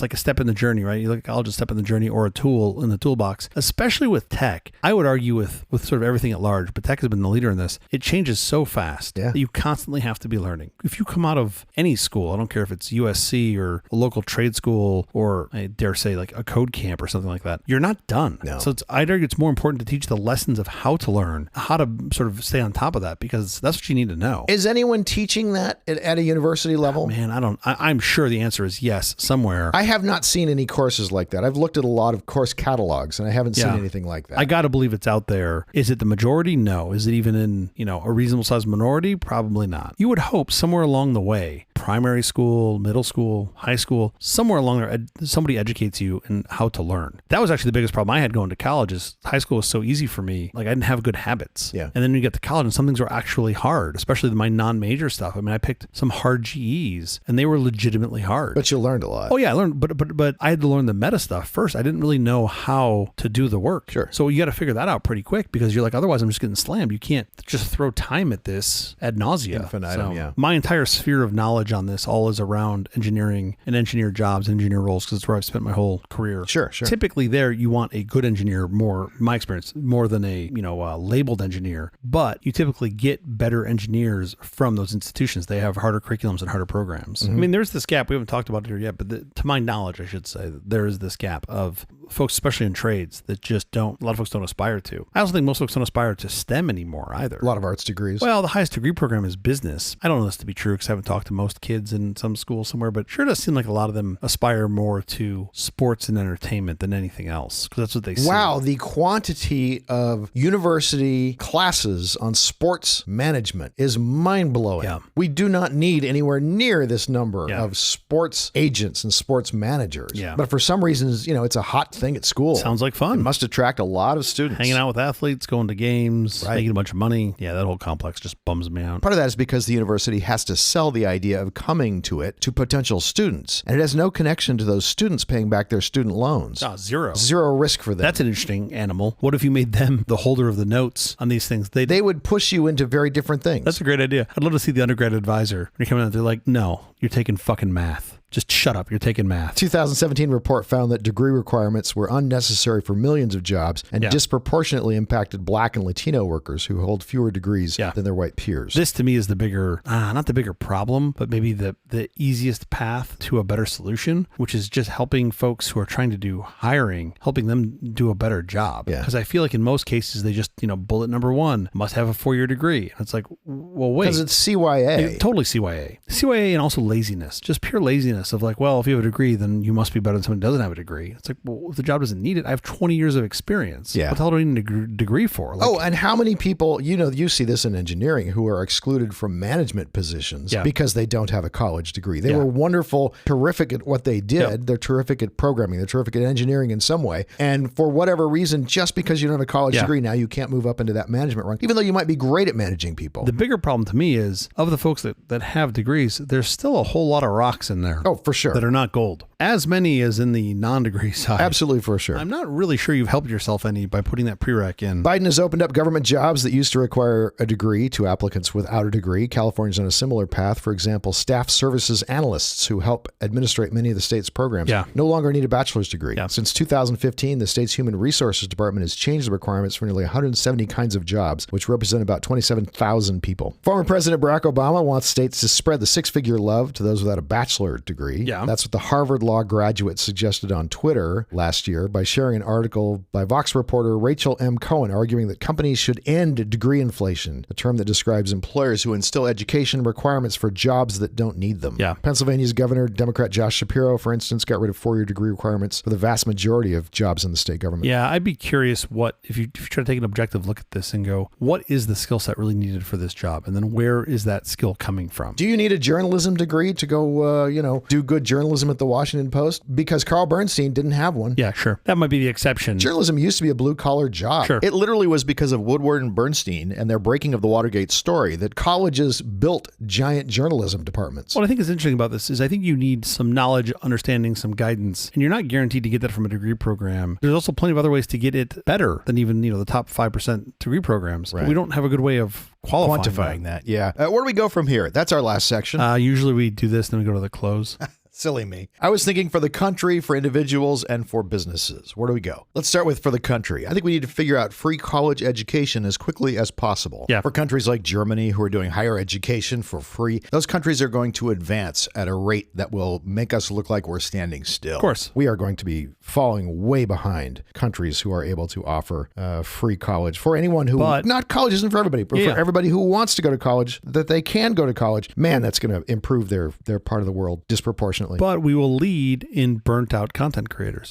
like a step in the journey, right? You look at college, a step in the journey or a tool in the toolbox, especially with tech. I would argue with sort of everything at large, but tech has been the leader in this. It changes so fast that you constantly have to be learning. If you come out of any school, I don't care if it's USC or a local trade school or I dare say like a code camp or something like that, you're not done. No. So I'd argue it's more important to teach the lessons of how to learn, how to sort of stay on top of that, because that's what you need to know. Is anyone teaching that at a university level? Man, I'm sure the answer is yes, somewhere. I have not seen any courses like that. I've looked at a lot of course catalogs and I haven't seen anything like that. I got to believe it's out there. Is it the majority? No. Is it even in, a reasonable sized minority? Probably not. You would hope somewhere along the way, primary school, middle school, high school, somewhere along there, somebody educates you in how to learn. That was actually the biggest problem I had going to college is high school was so easy for me. Like I didn't have good habits. Yeah. And then you get to college and some things were actually hard, especially my non-major stuff. I mean, I picked some hard GEs and they were legitimately hard. But you learned a lot. Oh yeah, I learned, but I had to learn the meta stuff first. I didn't really know how to do the work. Sure. So you got to figure that out pretty quick because you're like, otherwise I'm just getting slammed. You can't just throw time at this ad nauseum. Infinitum, yeah. My entire sphere of knowledge on this all is around engineering and engineer jobs, engineer roles, because it's where I've spent my whole career. Sure. Typically there you want a good engineer more, my experience, more than a, labeled engineer, but you typically get better engineers from those institutions. They have harder curriculums and harder programs. I mean, there's this gap. We haven't talked about it here yet, but to my knowledge, I should say, there is this gap of folks, especially in trades, that just a lot of folks don't aspire to. I also think most folks don't aspire to STEM anymore either. A lot of arts degrees. Well, the highest degree program is business. I don't know this to be true because I haven't talked to most kids in some school somewhere, but it sure does seem like a lot of them aspire more to sports and entertainment than anything else because that's what they see. Wow, the quantity of university classes on sports management is mind-blowing. Yeah. We do not need anywhere near this number of sports agents and sports managers. Yeah. But for some reasons, it's a hot thing at school. Sounds like fun. It must attract a lot of students. Hanging out with athletes, going to games, making a bunch of money. Yeah, that whole complex just bums me out. Part of that is because the university has to sell the idea of coming to it to potential students, and it has no connection to those students paying back their student loans. Oh, zero. Zero risk for them. That's an interesting animal. What if you made them the holder of the notes on these things? They would push you into very different things. That's a great idea. I'd love to see the undergrad advisor. When you come out, they're like, no, you're taking fucking math. Just shut up. You're taking math. 2017 report found that degree requirements were unnecessary for millions of jobs and disproportionately impacted Black and Latino workers who hold fewer degrees than their white peers. This to me is the bigger, not the bigger problem, but maybe the easiest path to a better solution, which is just helping folks who are trying to do hiring, helping them do a better job. Yeah. Because I feel like in most cases, they just, bullet number one, must have a 4-year degree. And it's like, well, wait. Because it's CYA. Totally CYA. CYA and also laziness, just pure laziness of like, well, if you have a degree, then you must be better than someone who doesn't have a degree. It's like, well, if the job doesn't need it, I have 20 years of experience. Yeah. What the hell do I need a degree for? Like, And how many people, you see this in engineering, who are excluded from management positions because they don't have a college degree. They were wonderful, terrific at what they did. Yep. They're terrific at programming. They're terrific at engineering in some way. And for whatever reason, just because you don't have a college degree, now you can't move up into that management rank, even though you might be great at managing people. The bigger problem to me is, of the folks that have degrees, there's still a whole lot of rocks in there. Oh, for sure. That are not gold. As many as in the non-degree side. Absolutely, for sure. I'm not really sure you've helped yourself any by putting that prereq in. Biden has opened up government jobs that used to require a degree to applicants without a degree. California's on a similar path. For example, staff services analysts who help administrate many of the state's programs no longer need a bachelor's degree. Yeah. Since 2015, the state's Human Resources Department has changed the requirements for nearly 170 kinds of jobs, which represent about 27,000 people. Former President Barack Obama wants states to spread the six-figure love to those without a bachelor degree. Yeah. That's what the Harvard Law graduate suggested on Twitter last year by sharing an article by Vox reporter Rachel M. Cohen arguing that companies should end degree inflation, a term that describes employers who instill education requirements for jobs that don't need them. Yeah. Pennsylvania's Governor, Democrat Josh Shapiro, for instance, got rid of 4-year degree requirements for the vast majority of jobs in the state government. Yeah, I'd be curious if you try to take an objective look at this and go, what is the skill set really needed for this job? And then where is that skill coming from? Do you need a journalism degree to go, do good journalism at the Washington Washington Post because Carl Bernstein didn't have one. Yeah, sure. That might be the exception. Journalism used to be a blue-collar job. Sure. It literally was because of Woodward and Bernstein and their breaking of the Watergate story that colleges built giant journalism departments. What I think is interesting about this is I think you need some knowledge, understanding, some guidance, and you're not guaranteed to get that from a degree program. There's also plenty of other ways to get it better than even, the top 5% degree programs. Right. But we don't have a good way of quantifying that. Yeah. Where do we go from here? That's our last section. Usually we do this, then we go to the close. Silly me. I was thinking for the country, for individuals, and for businesses. Where do we go? Let's start with for the country. I think we need to figure out free college education as quickly as possible. Yeah. For countries like Germany who are doing higher education for free, those countries are going to advance at a rate that will make us look like we're standing still. Of course. We are going to be falling way behind countries who are able to offer free college for anyone who, not college isn't for everybody, but for everybody who wants to go to college, that they can go to college. Man, that's going to improve their part of the world disproportionately. But we will lead in burnt out content creators.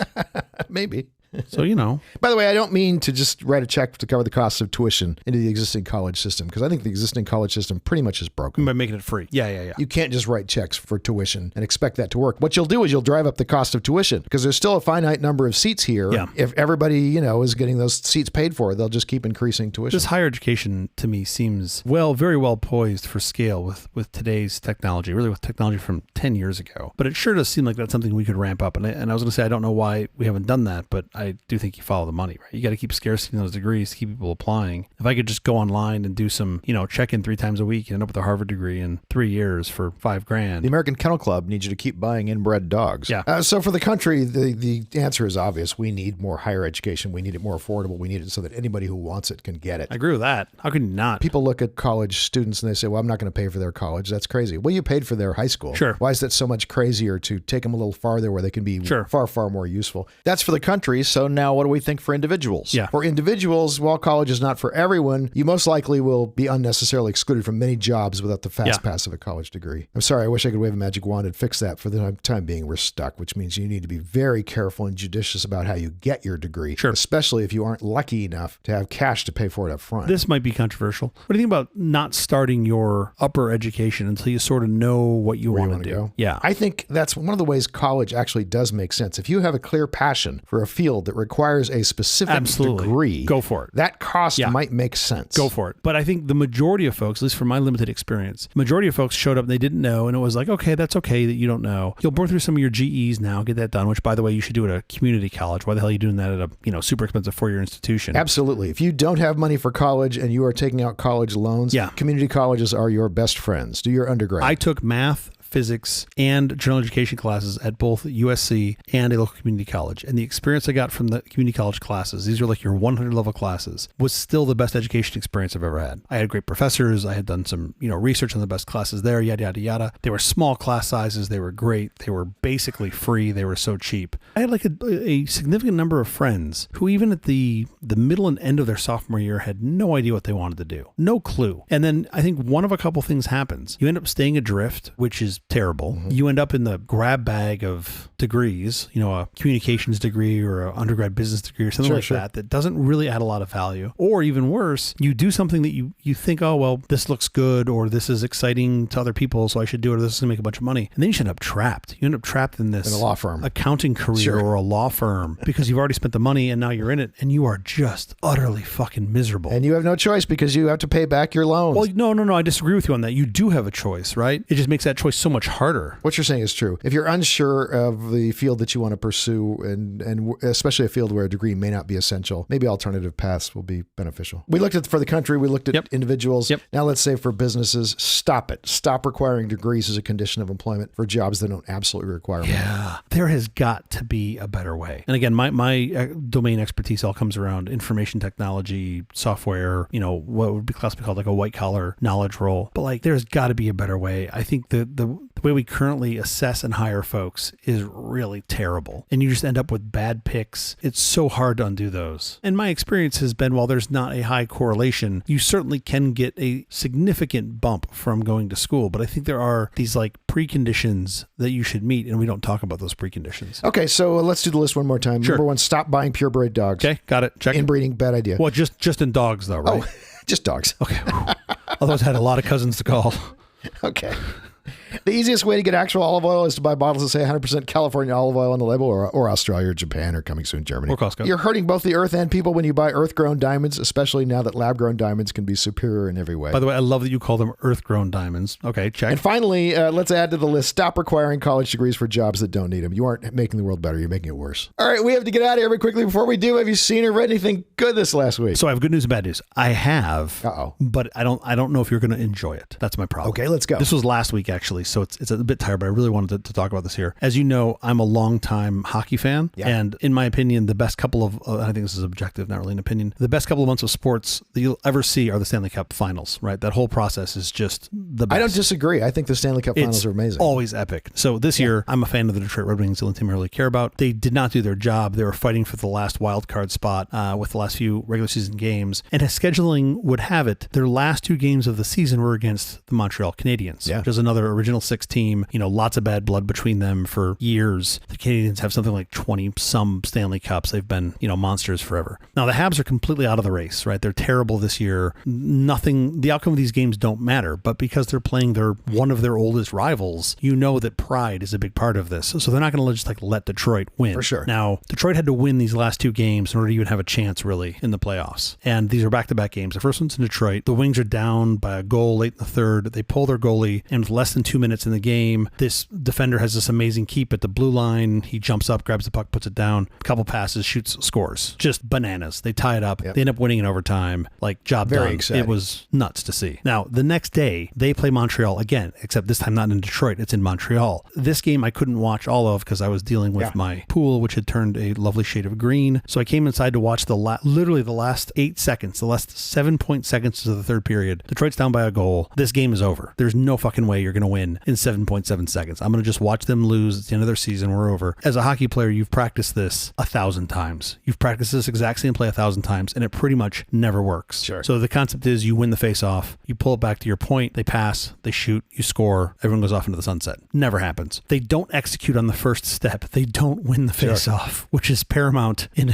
Maybe. So, By the way, I don't mean to just write a check to cover the costs of tuition into the existing college system, because I think the existing college system pretty much is broken. By making it free. Yeah. You can't just write checks for tuition and expect that to work. What you'll do is you'll drive up the cost of tuition, because there's still a finite number of seats here. Yeah. If everybody, is getting those seats paid for, they'll just keep increasing tuition. This higher education, to me, seems very well poised for scale with today's technology, really with technology from 10 years ago. But it sure does seem like that's something we could ramp up. And I was going to say, I don't know why we haven't done that, but I do think you follow the money, right? You got to keep scarcity in those degrees to keep people applying. If I could just go online and do some, check-in 3 times a week and end up with a Harvard degree in 3 years for $5,000. The American Kennel Club needs you to keep buying inbred dogs. Yeah. So for the country, the answer is obvious. We need more higher education. We need it more affordable. We need it so that anybody who wants it can get it. I agree with that. How can you not? People look at college students and they say, well, I'm not going to pay for their college. That's crazy. Well, you paid for their high school. Sure. Why is that so much crazier to take them a little farther where they can be far, far more useful? That's for the country. So now what do we think for individuals? Yeah. For individuals, while college is not for everyone, you most likely will be unnecessarily excluded from many jobs without the fast pass of a college degree. I'm sorry. I wish I could wave a magic wand and fix that. For the time being, we're stuck, which means you need to be very careful and judicious about how you get your degree, especially if you aren't lucky enough to have cash to pay for it up front. This might be controversial. What do you think about not starting your upper education until you sort of know what you want to do? Go? Yeah. I think that's one of the ways college actually does make sense. If you have a clear passion for a field that requires a specific degree, go for it. That cost might make sense. Go for it. But I think the majority of folks, at least from my limited experience, majority of folks showed up and they didn't know, and it was like, okay, that's okay that you don't know. You'll burn through some of your GEs now, get that done, which, by the way, you should do at a community college. Why the hell are you doing that at a super expensive 4-year institution? Absolutely. If you don't have money for college and you are taking out college loans, community colleges are your best friends. Do your undergrad. I took math, physics, and general education classes at both USC and a local community college. And the experience I got from the community college classes, these are like your 100 level classes, was still the best education experience I've ever had. I had great professors. I had done some, research on the best classes there, yada, yada, yada. They were small class sizes. They were great. They were basically free. They were so cheap. I had like a significant number of friends who even at the middle and end of their sophomore year had no idea what they wanted to do. No clue. And then I think one of a couple things happens. You end up staying adrift, which is terrible. Mm-hmm. You end up in the grab bag of degrees, a communications degree or an undergrad business degree or something that doesn't really add a lot of value. Or even worse, you do something that you think, oh, well, this looks good or this is exciting to other people, so I should do it or this is going to make a bunch of money. And then you should end up trapped. You end up trapped in this in a law firm, accounting career or a law firm because you've already spent the money and now you're in it and you are just utterly fucking miserable. And you have no choice because you have to pay back your loans. Well, no. I disagree with you on that. You do have a choice, right? It just makes that choice so much harder. What you're saying is true. If you're unsure of the field that you want to pursue, and especially a field where a degree may not be essential, maybe alternative paths will be beneficial. We looked at for the country, we looked at individuals. Now let's say for businesses, stop it. Stop requiring degrees as a condition of employment for jobs that don't absolutely require them. Yeah, there has got to be a better way. And again, my domain expertise all comes around information technology, software, what would be classically called like a white collar knowledge role. But like, there's got to be a better way. I think the way we currently assess and hire folks is really terrible. And you just end up with bad picks. It's so hard to undo those. And my experience has been, while there's not a high correlation, you certainly can get a significant bump from going to school. But I think there are these like preconditions that you should meet, and we don't talk about those preconditions. Okay, so let's do the list one more time. Sure. Number 1, stop buying purebred dogs. Okay, got it. Check. Inbreeding, bad idea. Well, just in dogs though, right? Oh, just dogs. Okay. Otherwise, I had a lot of cousins to call. Okay. The easiest way to get actual olive oil is to buy bottles that say 100% California olive oil on the label, or Australia or Japan, or coming soon Germany. Or Costco. You're hurting both the earth and people when you buy earth-grown diamonds, especially now that lab-grown diamonds can be superior in every way. By the way, I love that you call them earth-grown diamonds. Okay, check. And finally, let's add to the list, stop requiring college degrees for jobs that don't need them. You aren't making the world better. You're making it worse. All right, we have to get out of here very quickly. Before we do, have you seen or read anything good this last week? So I have good news and bad news. I have, but I don't know if you're going to enjoy it. That's my problem. Okay, let's go. This was last week, actually, so it's a bit tired, but I really wanted to talk about this here. As you know, I'm a longtime hockey fan, and in my opinion, the best couple of, I think this is objective, not really an opinion, the best couple of months of sports that you'll ever see are the Stanley Cup finals, right? That whole process is just the best. I don't disagree. I think the Stanley Cup finals are amazing. Always epic. So this year, I'm a fan of the Detroit Red Wings, the only team I really care about. They did not do their job. They were fighting for the last wild card spot with the last few regular season games. And as scheduling would have it, their last two games of the season were against the Montreal Canadiens, which is another original six team. You know, lots of bad blood between them for years. The Canadiens have something like 20-some Stanley Cups. They've been, monsters forever. Now, the Habs are completely out of the race, right? They're terrible this year. The outcome of these games don't matter, but because they're playing one of their oldest rivals, you know that pride is a big part of this. So they're not going to just let Detroit win. For sure. Now, Detroit had to win these last two games in order to even have a chance, really, in the playoffs. And these are back-to-back games. The first one's in Detroit. The Wings are down by a goal late in the third. They pull their goalie, and with less than 2 minutes in the game, this defender has this amazing keep at the blue line. He jumps up, grabs the puck, puts it down, a couple passes, shoots, scores. Just bananas. They tie it up. They end up winning in overtime. Job done. Very exciting. It was nuts to see. Now, the next day, they play Montreal again, except this time not in Detroit. It's in Montreal. This game I couldn't watch all of because I was dealing with my pool, which had turned a lovely shade of green. So I came inside to watch literally the last 8 seconds, the last 7 seconds of the third period. Detroit's down by a goal. This game is over. There's no fucking way you're going to win in 7.7 seconds. I'm going to just watch them lose. It's the end of their season. We're over. As a hockey player, you've practiced this 1,000 times. You've practiced this exact same play 1,000 times, and it pretty much never works. Sure. So the concept is you win the face-off, you pull it back to your point, they pass, they shoot, you score, everyone goes off into the sunset. Never happens. They don't execute on the first step. They don't win the face-off, which is paramount in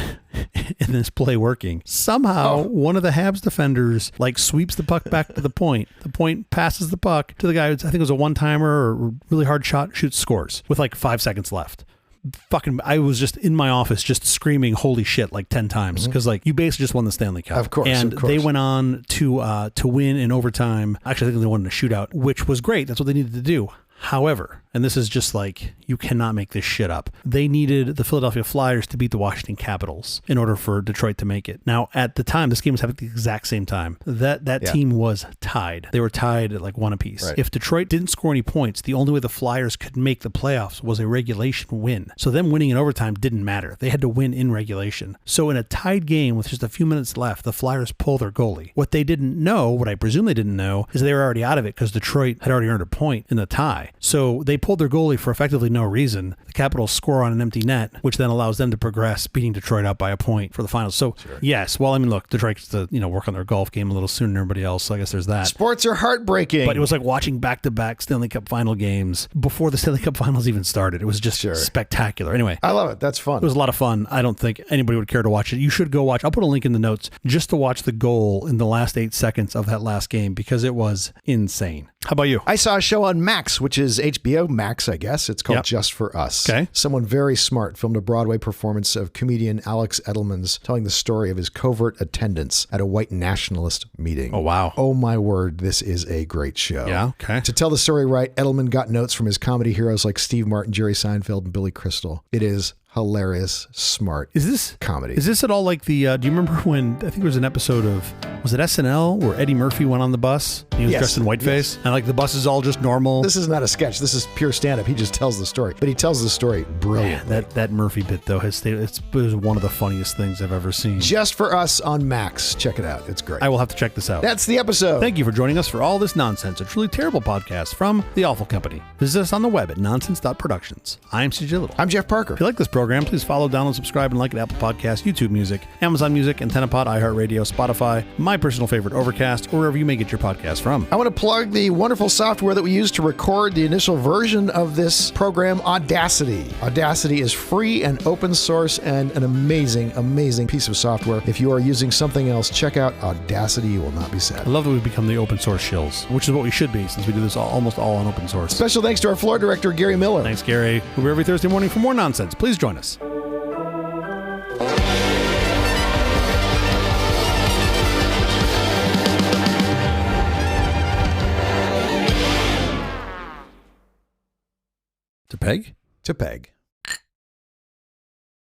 this play working. Somehow, one of the Habs defenders sweeps the puck back to the point. The point passes the puck to the guy who I think it was a one-timer or really hard shot, shoots, scores with 5 seconds left. I was just in my office just screaming holy shit 10 times because you basically just won the Stanley Cup. Of course. And they went on to win in overtime. Actually, I think they won in a shootout, which was great. That's what they needed to do. However, and this is just you cannot make this shit up. They needed the Philadelphia Flyers to beat the Washington Capitals in order for Detroit to make it. Now, at the time, this game was happening at the exact same time. That team was tied. They were tied at 1 apiece. Right. If Detroit didn't score any points, the only way the Flyers could make the playoffs was a regulation win. So them winning in overtime didn't matter. They had to win in regulation. So in a tied game with just a few minutes left, the Flyers pull their goalie. What they didn't know, what I presume they didn't know, is they were already out of it because Detroit had already earned a point in the tie. So they pulled their goalie for effectively no reason. The Capitals score on an empty net, which then allows them to progress, beating Detroit out by a point for the finals. So, yes, look, Detroit gets to work on their golf game a little sooner than everybody else. So I guess there's that. Sports are heartbreaking. But it was watching back-to-back Stanley Cup final games before the Stanley Cup finals even started. It was just spectacular. Anyway. I love it. That's fun. It was a lot of fun. I don't think anybody would care to watch it. You should go watch. I'll put a link in the notes just to watch the goal in the last 8 seconds of that last game because it was insane. How about you? I saw a show on Max, which is HBO Max, I guess. It's called Just for Us. Okay. Someone very smart filmed a Broadway performance of comedian Alex Edelman's telling the story of his covert attendance at a white nationalist meeting. Oh, wow. Oh, my word. This is a great show. Yeah, okay. To tell the story right, Edelman got notes from his comedy heroes like Steve Martin, Jerry Seinfeld, and Billy Crystal. It is hilarious, smart comedy. Is this at all do you remember when, I think there was an episode of, was it SNL, where Eddie Murphy went on the bus? And he was dressed in whiteface? And the bus is all just normal? This is not a sketch. This is pure stand-up. He just tells the story. But he tells the story brilliantly. Man, that Murphy bit, though, it was one of the funniest things I've ever seen. Just for Us on Max. Check it out. It's great. I will have to check this out. That's the episode. Thank you for joining us for All This Nonsense, a truly terrible podcast from The Awful Company. Visit us on the web at nonsense.productions. I'm CJ Little. I'm Jeff Parker. If you like this program, program, please follow, download, subscribe, and like at Apple Podcasts, YouTube Music, Amazon Music, AntennaPod, iHeartRadio, Spotify, my personal favorite, Overcast, or wherever you may get your podcast from. I want to plug the wonderful software that we use to record the initial version of this program, Audacity. Audacity is free and open source and an amazing, amazing piece of software. If you are using something else, check out Audacity. You will not be sad. I love that we've become the open source shills, which is what we should be since we do this almost all on open source. Special thanks to our floor director, Gary Miller. Thanks, Gary. We'll be here every Thursday morning for more nonsense. Please join us. To peg? To peg.